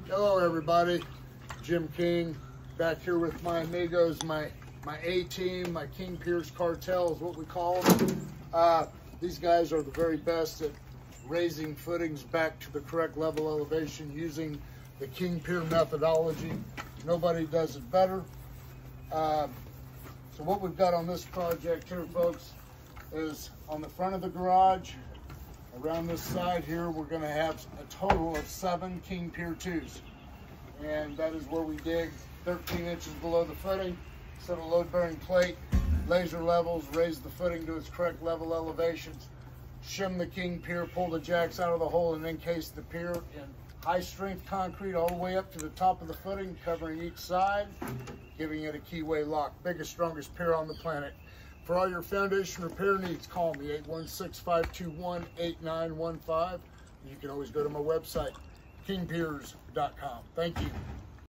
Hello everybody, Jim King back here with my amigos, my A-team, my King Piers cartel is what we call them. These guys are the very best at raising footings back to the correct level elevation using the King Pier methodology. Nobody does it better. So what we've got on this project here, folks, is on the front of the garage, around this side here, we're going to have a total of 7 King Pier 2s. And that is where we dig 13 inches below the footing, set a load-bearing plate, laser levels, raise the footing to its correct level elevations, shim the King Pier, pull the jacks out of the hole, and encase the pier in high-strength concrete all the way up to the top of the footing, covering each side, giving it a keyway lock. Biggest, strongest pier on the planet. For all your foundation repair needs, call me, 816-521-8915. You can always go to my website, kingpiers.com. Thank you.